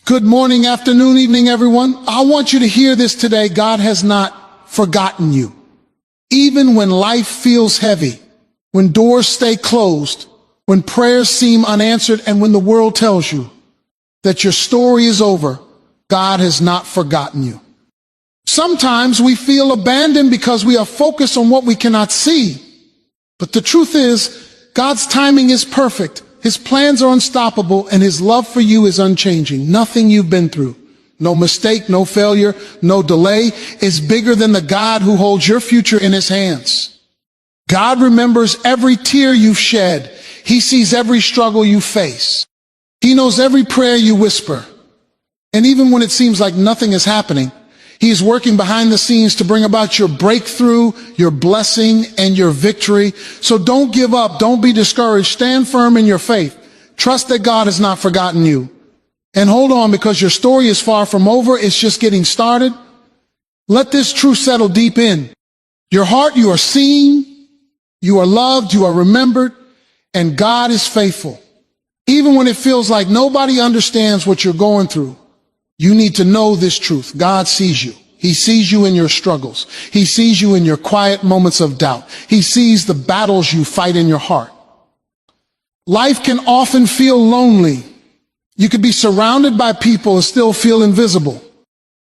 Good morning, afternoon, evening, everyone. I want you to hear this today. God has not forgotten you. Even when life feels heavy, when doors stay closed, when prayers seem unanswered, and when the world tells you that your story is over, God has not forgotten you. Sometimes we feel abandoned because we are focused on what we cannot see. But the truth is, God's timing is perfect. His plans are unstoppable, and His love for you is unchanging. Nothing you've been through, no mistake, no failure, no delay, is bigger than the God who holds your future in His hands. God remembers every tear you've shed. He sees every struggle you face. He knows every prayer you whisper. And even when it seems like nothing is happening, He is working behind the scenes to bring about your breakthrough, your blessing, and your victory. So don't give up. Don't be discouraged. Stand firm in your faith. Trust that God has not forgotten you. And hold on, because your story is far from over. It's just getting started. Let this truth settle deep in your heart. You are seen, you are loved, you are remembered, and God is faithful. Even when it feels like nobody understands what you're going through, you need to know this truth. God sees you. He sees you in your struggles. He sees you in your quiet moments of doubt. He sees the battles you fight in your heart. Life can often feel lonely. You could be surrounded by people and still feel invisible.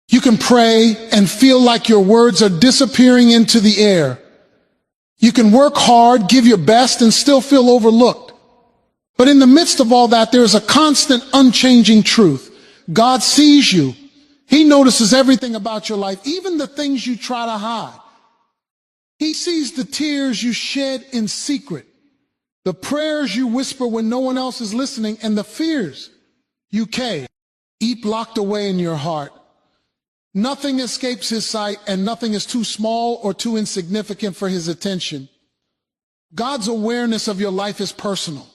You can pray and feel like your words are disappearing into the air. You can work hard, give your best, and still feel overlooked. But in the midst of all that, there is a constant, unchanging truth. God sees you. He notices everything about your life, even the things you try to hide. He sees the tears you shed in secret, the prayers you whisper when no one else is listening, and the fears you keep locked away in your heart. Nothing escapes His sight, and nothing is too small or too insignificant for His attention. God's awareness of your life is personal.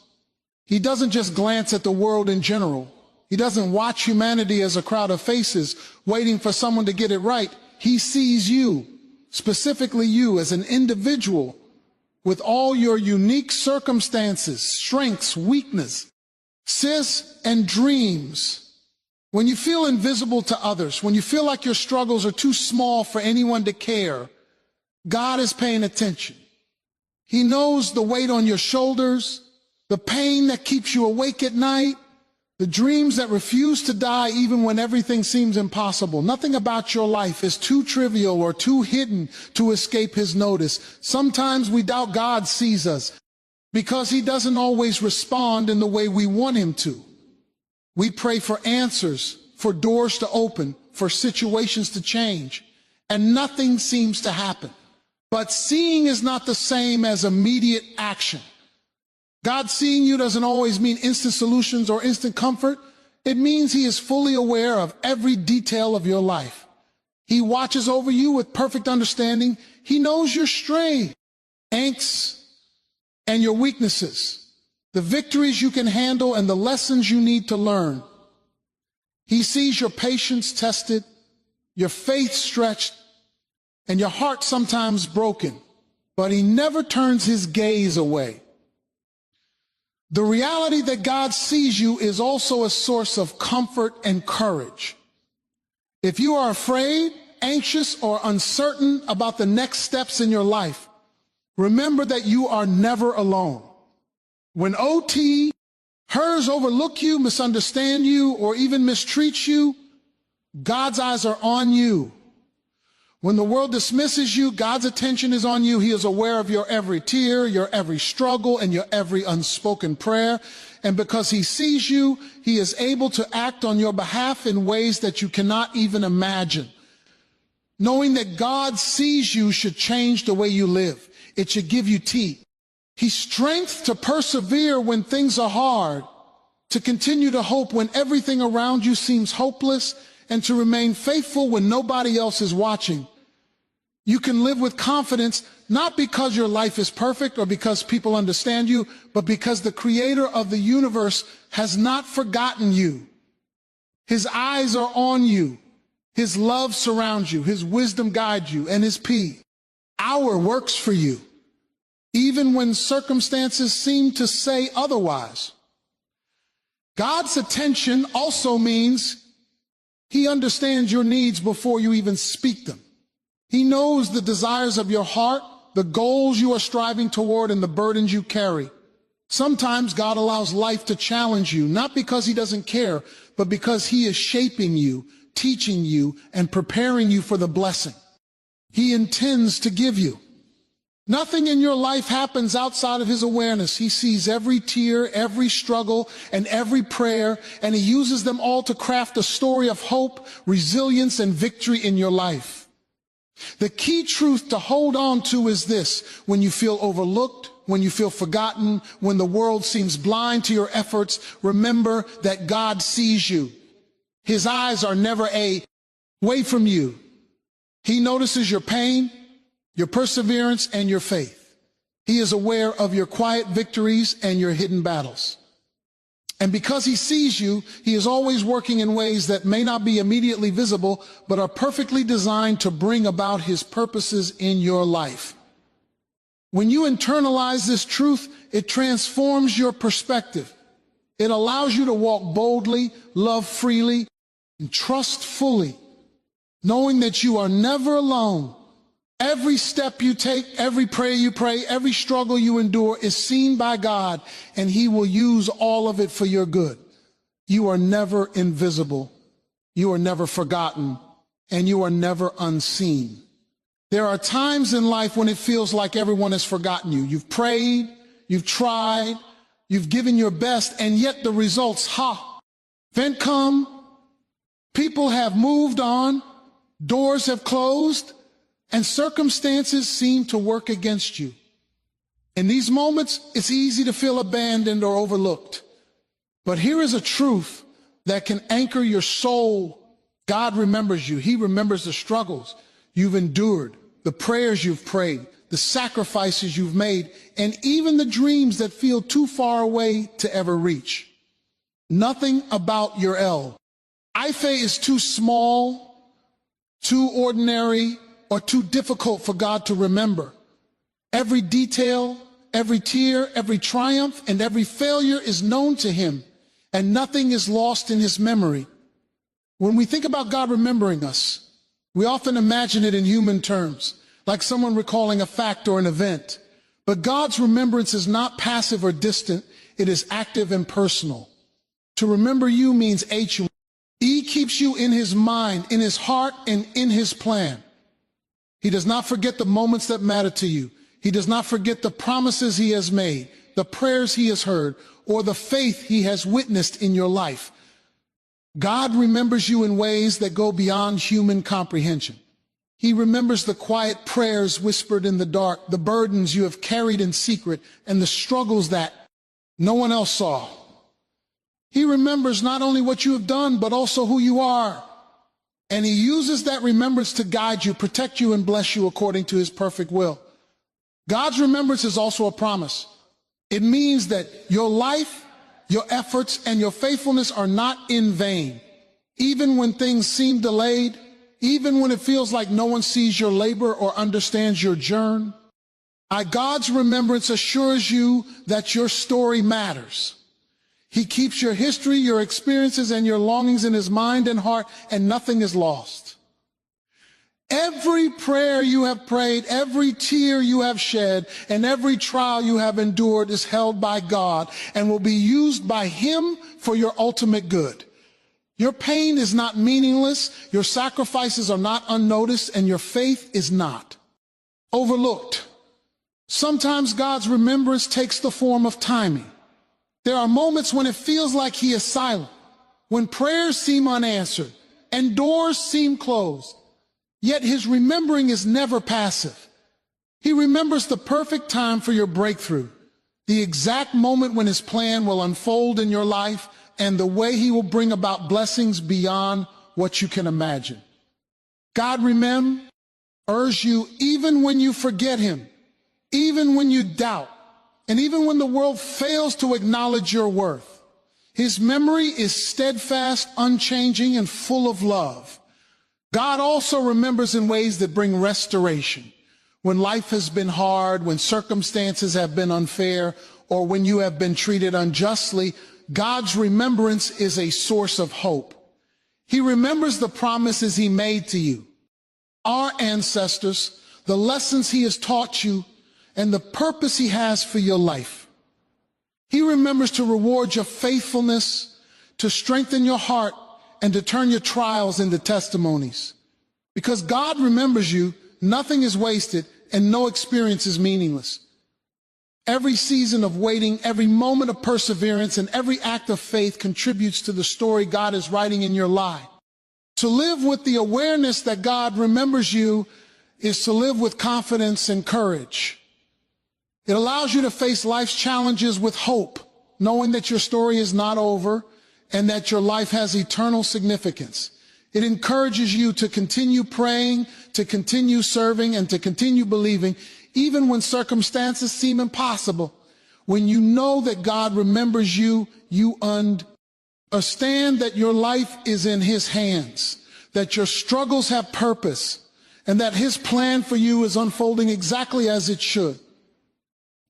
He doesn't just glance at the world in general. He doesn't watch humanity as a crowd of faces waiting for someone to get it right. He sees you, specifically you as an individual, with all your unique circumstances, strengths, weaknesses, and dreams. When you feel invisible to others, when you feel like your struggles are too small for anyone to care, God is paying attention. He knows the weight on your shoulders, the pain that keeps you awake at night, the dreams that refuse to die even when everything seems impossible. Nothing about your life is too trivial or too hidden to escape His notice. Sometimes we doubt God sees us because He doesn't always respond in the way we want Him to. We pray for answers, for doors to open, for situations to change, and nothing seems to happen. But seeing is not the same as immediate action. God seeing you doesn't always mean instant solutions or instant comfort. It means He is fully aware of every detail of your life. He watches over you with perfect understanding. He knows your strengths, angst, and your weaknesses, the victories you can handle and the lessons you need to learn. He sees your patience tested, your faith stretched, and your heart sometimes broken, but He never turns His gaze away. The reality that God sees you is also a source of comfort and courage. If you are afraid, anxious, or uncertain about the next steps in your life, remember that you are never alone. When OT, hers overlook you, misunderstand you, or even mistreat you, God's eyes are on you. When the world dismisses you, God's attention is on you. He is aware of your every tear, your every struggle, and your every unspoken prayer. And because He sees you, He is able to act on your behalf in ways that you cannot even imagine. Knowing that God sees you should change the way you live. It should give you teeth. He's strength to persevere when things are hard, to continue to hope when everything around you seems hopeless, and to remain faithful when nobody else is watching. You can live with confidence, not because your life is perfect or because people understand you, but because the Creator of the universe has not forgotten you. His eyes are on you. His love surrounds you. His wisdom guides you, and His power works for you, even when circumstances seem to say otherwise. God's attention also means He understands your needs before you even speak them. He knows the desires of your heart, the goals you are striving toward, and the burdens you carry. Sometimes God allows life to challenge you, not because he doesn't care, but because he is shaping you, teaching you, and preparing you for the blessing he intends to give you. Nothing in your life happens outside of his awareness. He sees every tear, every struggle, and every prayer, and he uses them all to craft a story of hope, resilience, and victory in your life. The key truth to hold on to is this: when you feel overlooked, when you feel forgotten, when the world seems blind to your efforts, remember that God sees you. His eyes are never away from you. He notices your pain, your perseverance, and your faith. He is aware of your quiet victories and your hidden battles. And because he sees you, he is always working in ways that may not be immediately visible, but are perfectly designed to bring about his purposes in your life. When you internalize this truth, it transforms your perspective. It allows you to walk boldly, love freely, and trust fully, knowing that you are never alone. Every step you take, every prayer you pray, every struggle you endure is seen by God, and he will use all of it for your good. You are never invisible. You are never forgotten, and you are never unseen. There are times in life when it feels like everyone has forgotten you. You've prayed, you've tried, you've given your best, and yet the results, haven't come. People have moved on, doors have closed, and circumstances seem to work against you. In these moments, it's easy to feel abandoned or overlooked. But here is a truth that can anchor your soul. God remembers you. He remembers the struggles you've endured, the prayers you've prayed, the sacrifices you've made, and even the dreams that feel too far away to ever reach. Nothing about your life is too small, too ordinary, or too difficult for God to remember. Every detail, every tear, every triumph, and every failure is known to him, and nothing is lost in his memory. When we think about God remembering us, we often imagine it in human terms, like someone recalling a fact or an event. But God's remembrance is not passive or distant. It is active and personal. To remember you means he keeps you in his mind, in his heart, and in his plan. He does not forget the moments that matter to you. He does not forget the promises he has made, the prayers he has heard, or the faith he has witnessed in your life. God remembers you in ways that go beyond human comprehension. He remembers the quiet prayers whispered in the dark, the burdens you have carried in secret, and the struggles that no one else saw. He remembers not only what you have done, but also who you are. And he uses that remembrance to guide you, protect you, and bless you according to his perfect will. God's remembrance is also a promise. It means that your life, your efforts, and your faithfulness are not in vain. Even when things seem delayed, even when it feels like no one sees your labor or understands your journey, God's remembrance assures you that your story matters. He keeps your history, your experiences, and your longings in his mind and heart, and nothing is lost. Every prayer you have prayed, every tear you have shed, and every trial you have endured is held by God and will be used by him for your ultimate good. Your pain is not meaningless, your sacrifices are not unnoticed, and your faith is not overlooked. Sometimes God's remembrance takes the form of timing. There are moments when it feels like he is silent, when prayers seem unanswered and doors seem closed. Yet his remembering is never passive. He remembers the perfect time for your breakthrough, the exact moment when his plan will unfold in your life, and the way he will bring about blessings beyond what you can imagine. God remembers you even when you forget him, even when you doubt, and even when the world fails to acknowledge your worth. His memory is steadfast, unchanging, and full of love. God also remembers in ways that bring restoration. When life has been hard, when circumstances have been unfair, or when you have been treated unjustly, God's remembrance is a source of hope. He remembers the promises he made to you, our ancestors, the lessons he has taught you, and the purpose he has for your life. He remembers to reward your faithfulness, to strengthen your heart, and to turn your trials into testimonies. Because God remembers you, nothing is wasted, and no experience is meaningless. Every season of waiting, every moment of perseverance, and every act of faith contributes to the story God is writing in your life. To live with the awareness that God remembers you is to live with confidence and courage. It allows you to face life's challenges with hope, knowing that your story is not over and that your life has eternal significance. It encourages you to continue praying, to continue serving, and to continue believing, even when circumstances seem impossible. When you know that God remembers you, you understand that your life is in His hands, that your struggles have purpose, and that His plan for you is unfolding exactly as it should.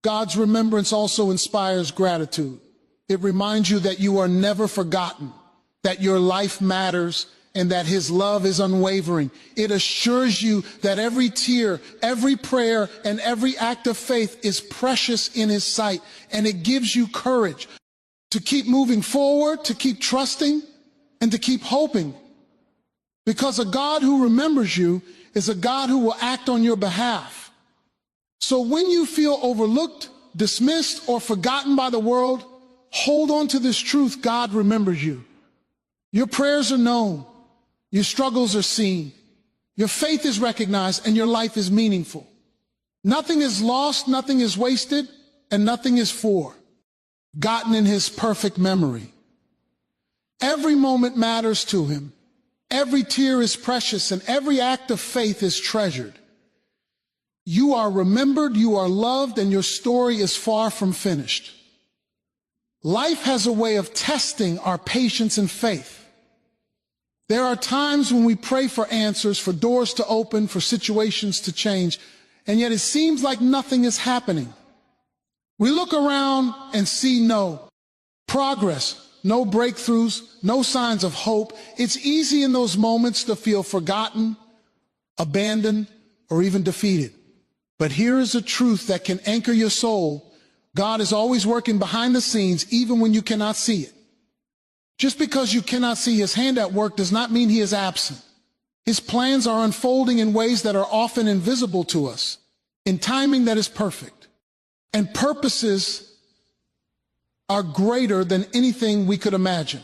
God's remembrance also inspires gratitude. It reminds you that you are never forgotten, that your life matters, and that His love is unwavering. It assures you that every tear, every prayer, and every act of faith is precious in His sight, and it gives you courage to keep moving forward, to keep trusting, and to keep hoping. Because a God who remembers you is a God who will act on your behalf. So when you feel overlooked, dismissed, or forgotten by the world, hold on to this truth: God remembers you. Your prayers are known. Your struggles are seen. Your faith is recognized, and your life is meaningful. Nothing is lost, nothing is wasted, and nothing is forgotten in His perfect memory. Every moment matters to Him. Every tear is precious, and every act of faith is treasured. You are remembered, you are loved, and your story is far from finished. Life has a way of testing our patience and faith. There are times when we pray for answers, for doors to open, for situations to change, and yet it seems like nothing is happening. We look around and see no progress, no breakthroughs, no signs of hope. It's easy in those moments to feel forgotten, abandoned, or even defeated. But here is a truth that can anchor your soul. God is always working behind the scenes, even when you cannot see it. Just because you cannot see His hand at work does not mean He is absent. His plans are unfolding in ways that are often invisible to us, in timing that is perfect. And purposes are greater than anything we could imagine.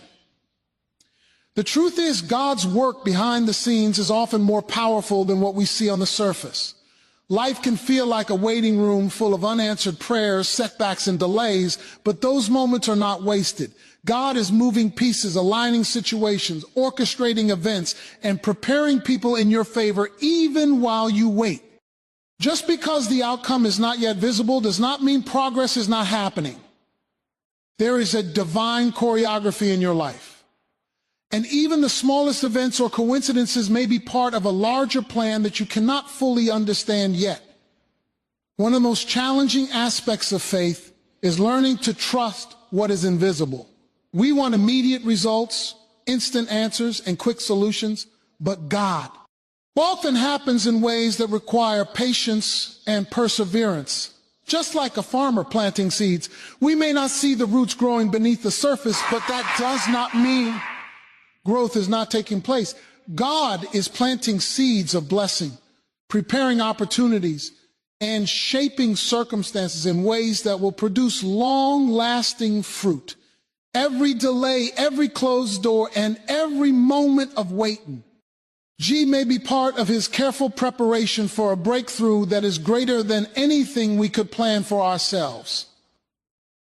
The truth is, God's work behind the scenes is often more powerful than what we see on the surface. Life can feel like a waiting room full of unanswered prayers, setbacks, and delays, but those moments are not wasted. God is moving pieces, aligning situations, orchestrating events, and preparing people in your favor even while you wait. Just because the outcome is not yet visible does not mean progress is not happening. There is a divine choreography in your life. And even the smallest events or coincidences may be part of a larger plan that you cannot fully understand yet. One of the most challenging aspects of faith is learning to trust what is invisible. We want immediate results, instant answers, and quick solutions, but God often happens in ways that require patience and perseverance. Just like a farmer planting seeds, we may not see the roots growing beneath the surface, but that does not mean growth is not taking place. God is planting seeds of blessing, preparing opportunities, and shaping circumstances in ways that will produce long-lasting fruit. Every delay, every closed door, and every moment of waiting, G may be part of His careful preparation for a breakthrough that is greater than anything we could plan for ourselves.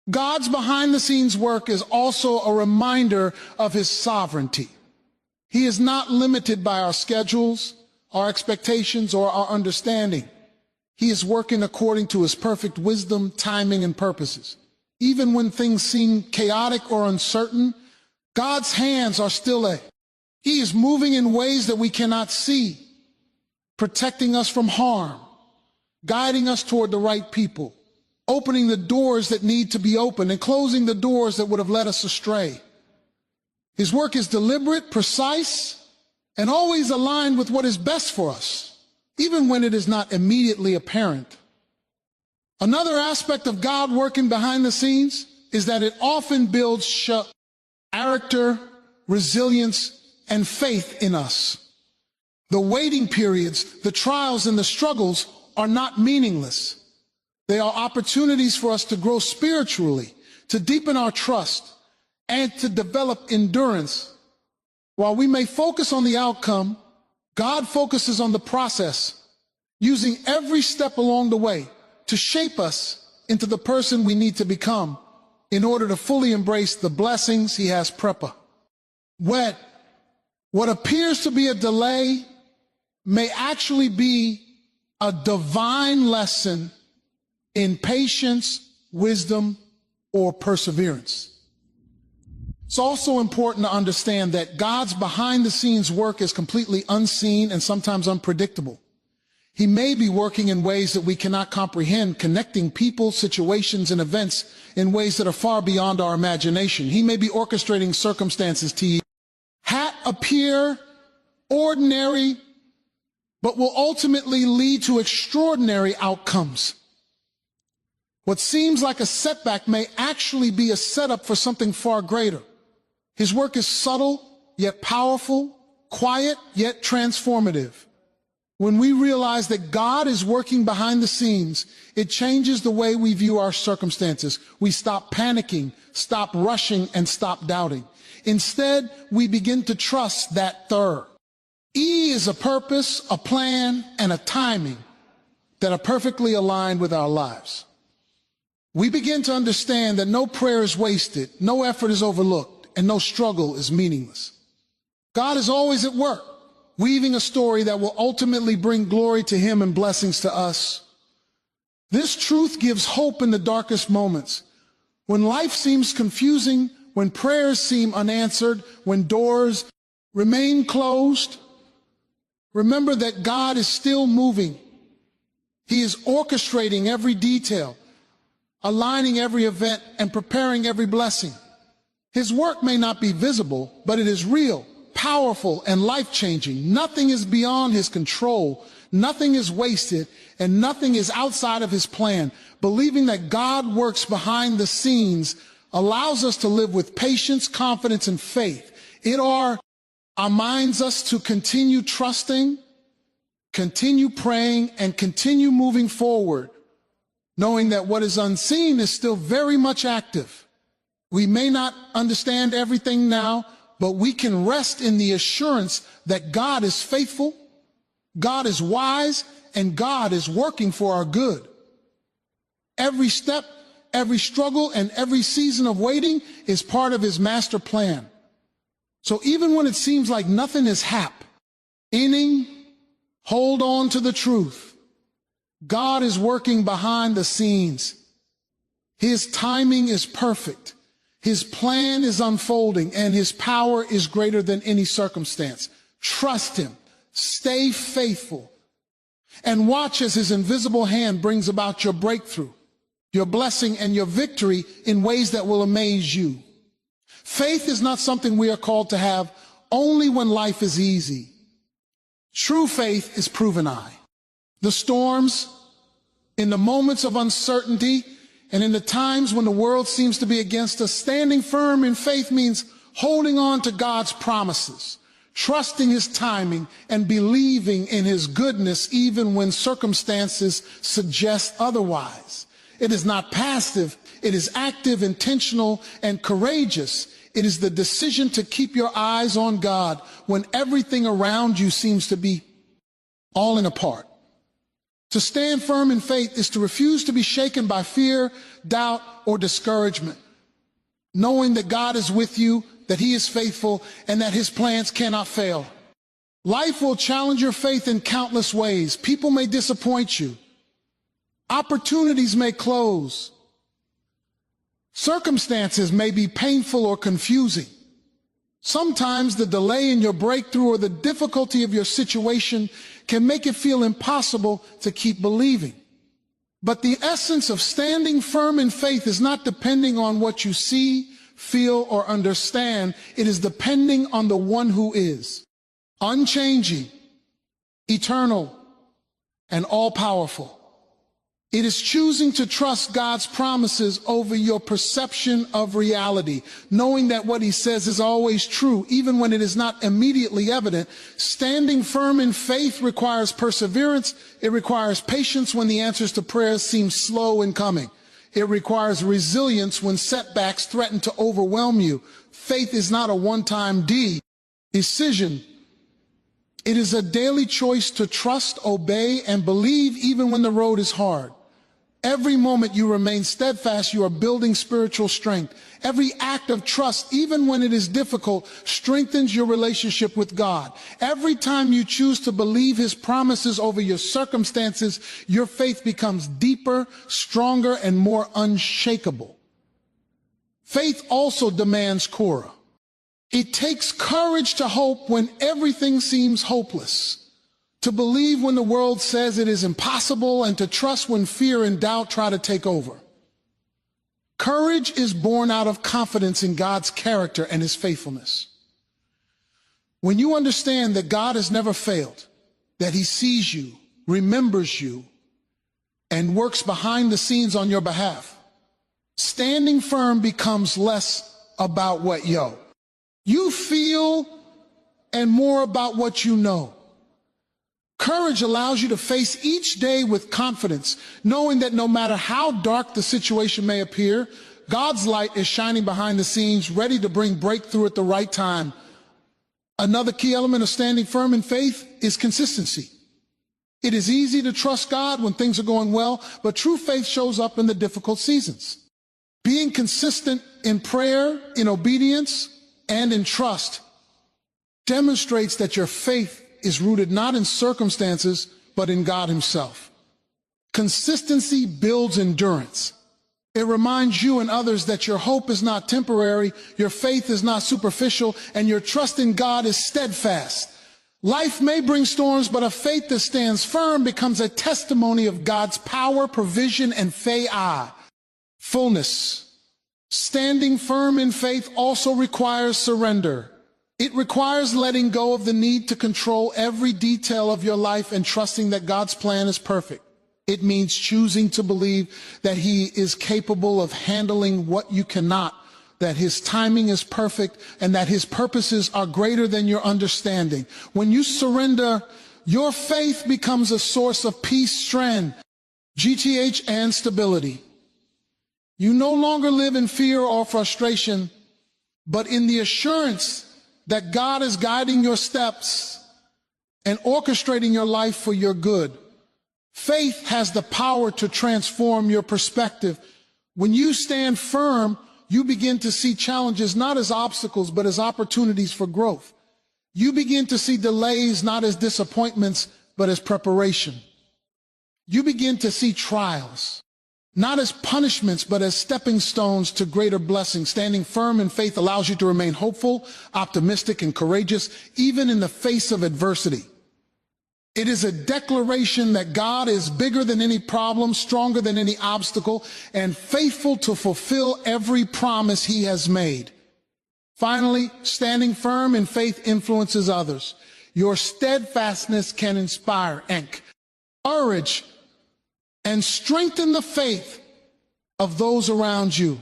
God's behind-the-scenes work is also a reminder of His sovereignty. He is not limited by our schedules, our expectations, or our understanding. He is working according to His perfect wisdom, timing, and purposes. Even when things seem chaotic or uncertain, God's hands are still He is moving in ways that we cannot see, protecting us from harm, guiding us toward the right people, opening the doors that need to be opened, and closing the doors that would have led us astray. His work is deliberate, precise, and always aligned with what is best for us, even when it is not immediately apparent. Another aspect of God working behind the scenes is that it often builds character, resilience, and faith in us. The waiting periods, the trials, and the struggles are not meaningless. They are opportunities for us to grow spiritually, to deepen our trust, and to develop endurance. While we may focus on the outcome, God focuses on the process, using every step along the way to shape us into the person we need to become in order to fully embrace the blessings He has prepared. What appears to be a delay may actually be a divine lesson in patience, wisdom, or perseverance. It's also important to understand that God's behind-the-scenes work is completely unseen and sometimes unpredictable. He may be working in ways that we cannot comprehend, connecting people, situations, and events in ways that are far beyond our imagination. He may be orchestrating circumstances to appear ordinary, but will ultimately lead to extraordinary outcomes. What seems like a setback may actually be a setup for something far greater. His work is subtle, yet powerful, quiet, yet transformative. When we realize that God is working behind the scenes, it changes the way we view our circumstances. We stop panicking, stop rushing, and stop doubting. Instead, we begin to trust that E is a purpose, a plan, and a timing that are perfectly aligned with our lives. We begin to understand that no prayer is wasted, no effort is overlooked, and no struggle is meaningless. God is always at work, weaving a story that will ultimately bring glory to Him and blessings to us. This truth gives hope in the darkest moments. When life seems confusing, when prayers seem unanswered, when doors remain closed, remember that God is still moving. He is orchestrating every detail, aligning every event, and preparing every blessing. His work may not be visible, but it is real, powerful, and life-changing. Nothing is beyond His control. Nothing is wasted, and nothing is outside of His plan. Believing that God works behind the scenes allows us to live with patience, confidence, and faith. It reminds us to continue trusting, continue praying, and continue moving forward, knowing that what is unseen is still very much active. We may not understand everything now, but we can rest in the assurance that God is faithful, God is wise, and God is working for our good. Every step, every struggle, and every season of waiting is part of His master plan. So even when it seems like nothing is happening, hold on to the truth. God is working behind the scenes. His timing is perfect. His plan is unfolding, and His power is greater than any circumstance. Trust Him. Stay faithful. And watch as His invisible hand brings about your breakthrough, your blessing, and your victory in ways that will amaze you. Faith is not something we are called to have only when life is easy. True faith is proven. The storms, in the moments of uncertainty, and in the times when the world seems to be against us, standing firm in faith means holding on to God's promises, trusting His timing, and believing in His goodness even when circumstances suggest otherwise. It is not passive. It is active, intentional, and courageous. It is the decision to keep your eyes on God when everything around you seems to be falling apart. To stand firm in faith is to refuse to be shaken by fear, doubt, or discouragement, knowing that God is with you, that He is faithful, and that His plans cannot fail. Life will challenge your faith in countless ways. People may disappoint you. Opportunities may close. Circumstances may be painful or confusing. Sometimes the delay in your breakthrough or the difficulty of your situation can make it feel impossible to keep believing. But the essence of standing firm in faith is not depending on what you see, feel, or understand. It is depending on the one who is unchanging, eternal, and all-powerful. It is choosing to trust God's promises over your perception of reality, knowing that what he says is always true, even when it is not immediately evident. Standing firm in faith requires perseverance. It requires patience when the answers to prayers seem slow in coming. It requires resilience when setbacks threaten to overwhelm you. Faith is not a one-time decision. It is a daily choice to trust, obey, and believe even when the road is hard. Every moment you remain steadfast, you are building spiritual strength. Every act of trust, even when it is difficult, strengthens your relationship with God. Every time you choose to believe his promises over your circumstances, your faith becomes deeper, stronger, and more unshakable. Faith also demands courage. It takes courage to hope when everything seems hopeless, to believe when the world says it is impossible, and to trust when fear and doubt try to take over. Courage is born out of confidence in God's character and his faithfulness. When you understand that God has never failed, that he sees you, remembers you, and works behind the scenes on your behalf, standing firm becomes less about what you feel and more about what you know. Courage allows you to face each day with confidence, knowing that no matter how dark the situation may appear, God's light is shining behind the scenes, ready to bring breakthrough at the right time. Another key element of standing firm in faith is consistency. It is easy to trust God when things are going well, but true faith shows up in the difficult seasons. Being consistent in prayer, in obedience, and in trust demonstrates that your faith is rooted not in circumstances, but in God himself. Consistency builds endurance. It reminds you and others that your hope is not temporary, your faith is not superficial, and your trust in God is steadfast. Life may bring storms, but a faith that stands firm becomes a testimony of God's power, provision, and fullness. Standing firm in faith also requires surrender. It requires letting go of the need to control every detail of your life and trusting that God's plan is perfect. It means choosing to believe that he is capable of handling what you cannot, that his timing is perfect, and that his purposes are greater than your understanding. When you surrender, your faith becomes a source of peace, strength, and stability. You no longer live in fear or frustration, but in the assurance that God is guiding your steps and orchestrating your life for your good. Faith has the power to transform your perspective. When you stand firm, you begin to see challenges not as obstacles, but as opportunities for growth. You begin to see delays not as disappointments, but as preparation. You begin to see trials not as punishments, but as stepping stones to greater blessings. Standing firm in faith allows you to remain hopeful, optimistic, and courageous, even in the face of adversity. It is a declaration that God is bigger than any problem, stronger than any obstacle, and faithful to fulfill every promise he has made. Finally, standing firm in faith influences others. Your steadfastness can inspire courage and strengthen the faith of those around you.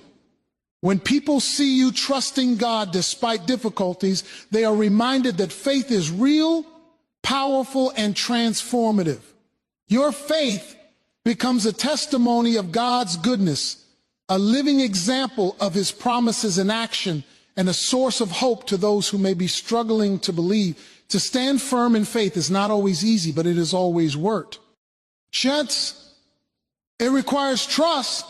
When people see you trusting God despite difficulties, they are reminded that faith is real, powerful, and transformative. Your faith becomes a testimony of God's goodness, a living example of his promises in action, and a source of hope to those who may be struggling to believe. To stand firm in faith is not always easy, but it is always worked. It requires trust,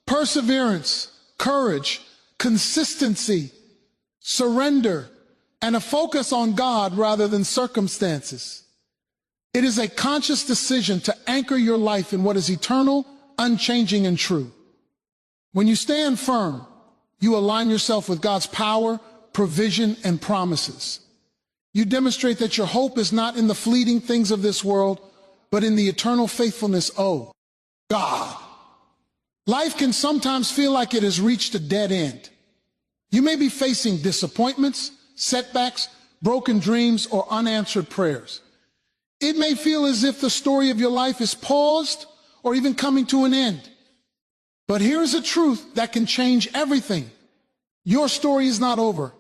perseverance, courage, consistency, surrender, and a focus on God rather than circumstances. It is a conscious decision to anchor your life in what is eternal, unchanging, and true. When you stand firm, you align yourself with God's power, provision, and promises. You demonstrate that your hope is not in the fleeting things of this world, but in the eternal faithfulness of God. Life can sometimes feel like it has reached a dead end. You may be facing disappointments, setbacks, broken dreams, or unanswered prayers. It may feel as if the story of your life is paused or even coming to an end. But here's a truth that can change everything. Your story is not over.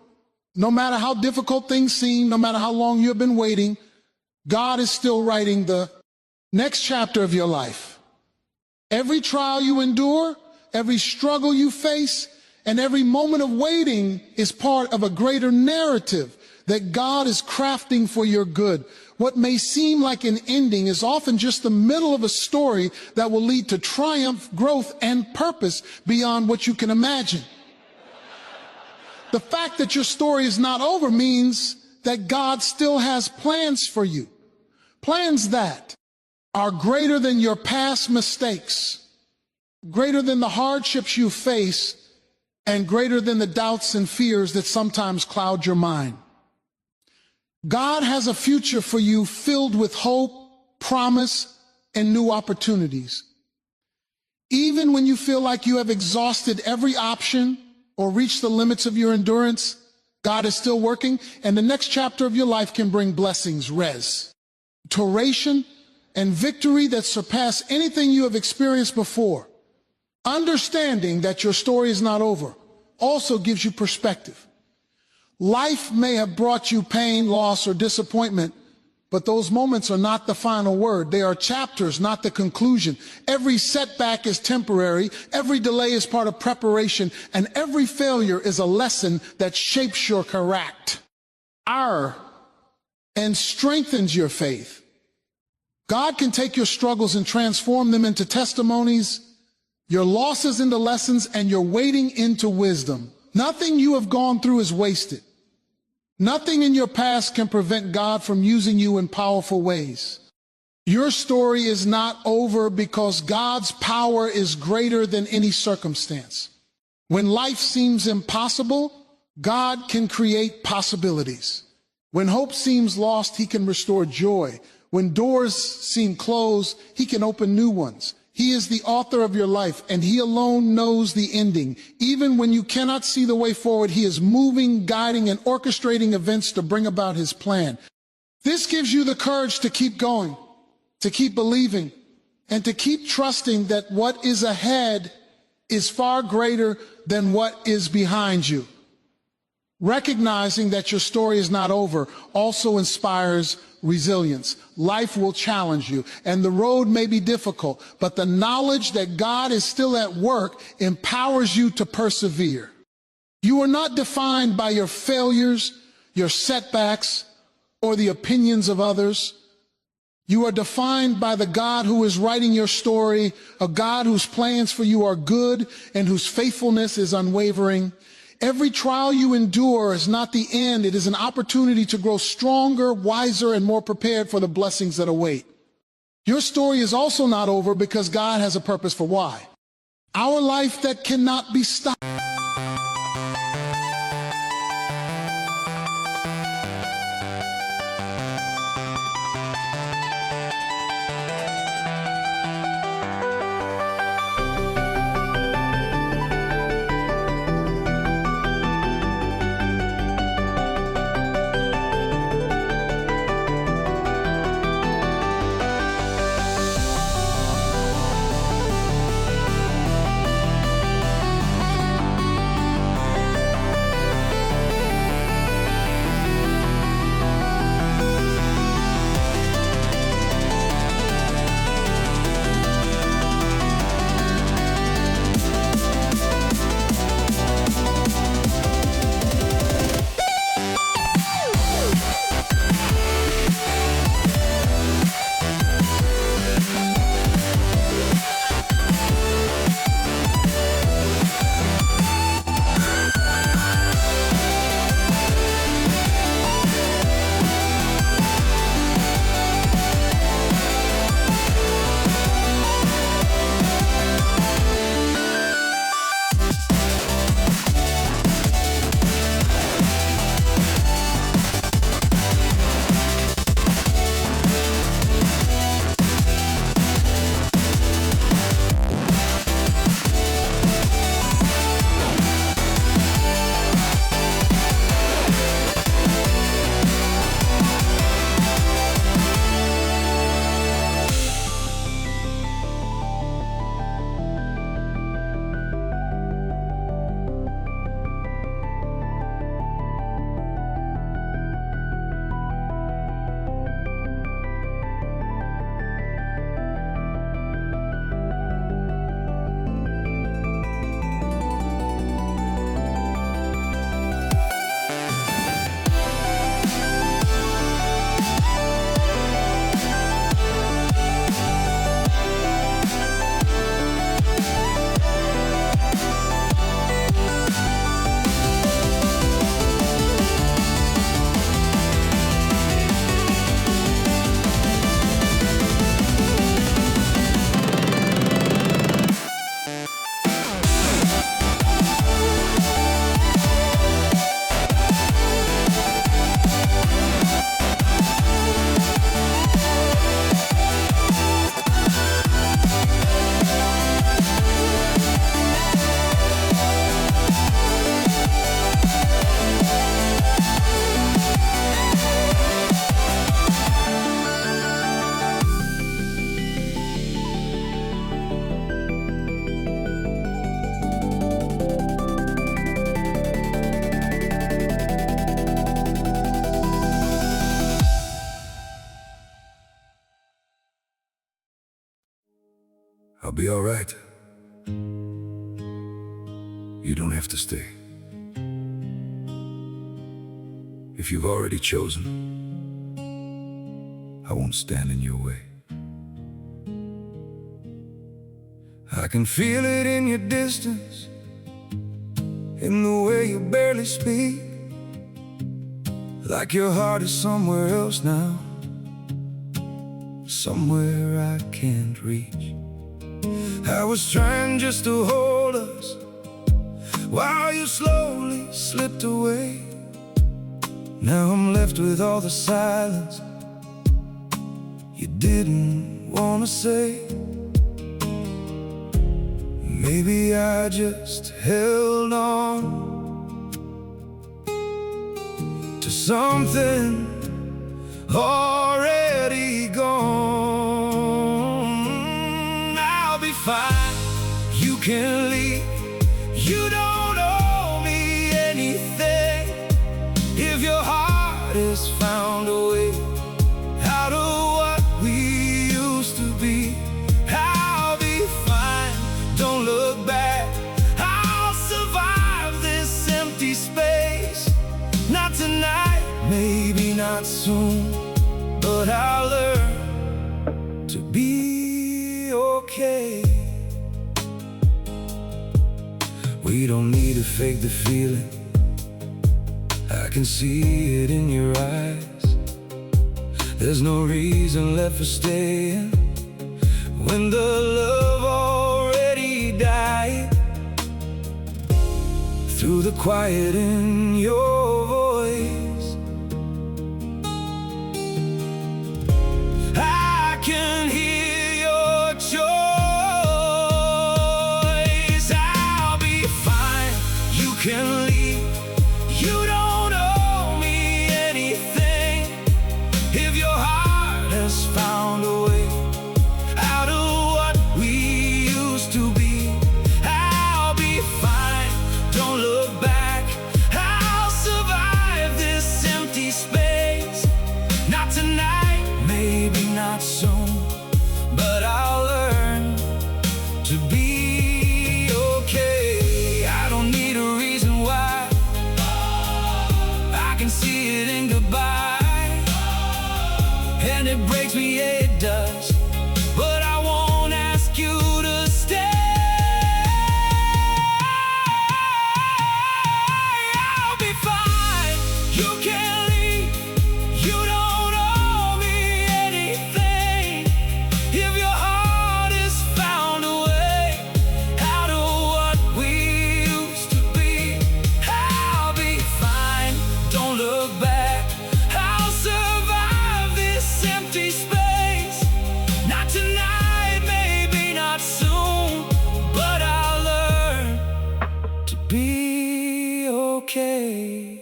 No matter how difficult things seem, no matter how long you have been waiting, God is still writing the next chapter of your life. Every trial you endure, every struggle you face, and every moment of waiting is part of a greater narrative that God is crafting for your good. What may seem like an ending is often just the middle of a story that will lead to triumph, growth, and purpose beyond what you can imagine. The fact that your story is not over means that God still has plans for you. Plans that are greater than your past mistakes, greater than the hardships you face, and greater than the doubts and fears that sometimes cloud your mind. God has a future for you filled with hope, promise, and new opportunities. Even when you feel like you have exhausted every option or reached the limits of your endurance, God is still working, and the next chapter of your life can bring blessings, restoration, and victory that surpass anything you have experienced before. Understanding that your story is not over also gives you perspective. Life may have brought you pain, loss, or disappointment, but those moments are not the final word. They are chapters, not the conclusion. Every setback is temporary, every delay is part of preparation, and every failure is a lesson that shapes your character and strengthens your faith. God can take your struggles and transform them into testimonies, your losses into lessons, and your waiting into wisdom. Nothing you have gone through is wasted. Nothing in your past can prevent God from using you in powerful ways. Your story is not over because God's power is greater than any circumstance. When life seems impossible, God can create possibilities. When hope seems lost, He can restore joy. When doors seem closed, He can open new ones. He is the author of your life, and He alone knows the ending. Even when you cannot see the way forward, He is moving, guiding, and orchestrating events to bring about His plan. This gives you the courage to keep going, to keep believing, and to keep trusting that what is ahead is far greater than what is behind you. Recognizing that your story is not over also inspires resilience. Life will challenge you, and the road may be difficult, but the knowledge that God is still at work empowers you to persevere. You are not defined by your failures, your setbacks, or the opinions of others. You are defined by the God who is writing your story, a God whose plans for you are good and whose faithfulness is unwavering. Every trial you endure is not the end. It is an opportunity to grow stronger, wiser, and more prepared for the blessings that await. Your story is also not over because God has a purpose for why. Our life that cannot be stopped. I'll be all right. You don't have to stay. If you've already chosen, I won't stand in your way. I can feel it in your distance, in the way you barely speak, like your heart is somewhere else now, somewhere I can't reach. I was trying just to hold us while you slowly slipped away. Now I'm left with all the silence you didn't want to say. Maybe I just held on to something already gone. I'll be fine, you can leave. You don't owe me anything. If your heart has found a way out of what we used to be, I'll be fine, don't look back. I'll survive this empty space. Not tonight, maybe not soon, but I'll learn to be okay. We don't need to fake the feeling, I can see it in your eyes. There's no reason left for staying when the love already died. Through the quiet in your voice, I can hear your choice. I'll be fine, you can leave. You don't owe me anything. If your heart has found a way out of what we used to be, I'll be fine, don't look back. I'll survive this empty space. Not tonight, maybe not soon, but I'll learn to be okay. I don't need a reason why, I can see it in goodbye. And it breaks me, yeah, it does, but I won't ask you to stay. I'll be fine, you can leave. You don't owe me anything. If your heart has found a way out of what we used to be, I'll be fine, don't look back. I'll survive this empty space. Not tonight, maybe not soon, but I'll learn to be okay.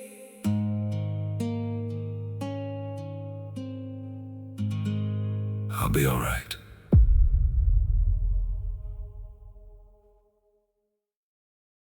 I'll be all right.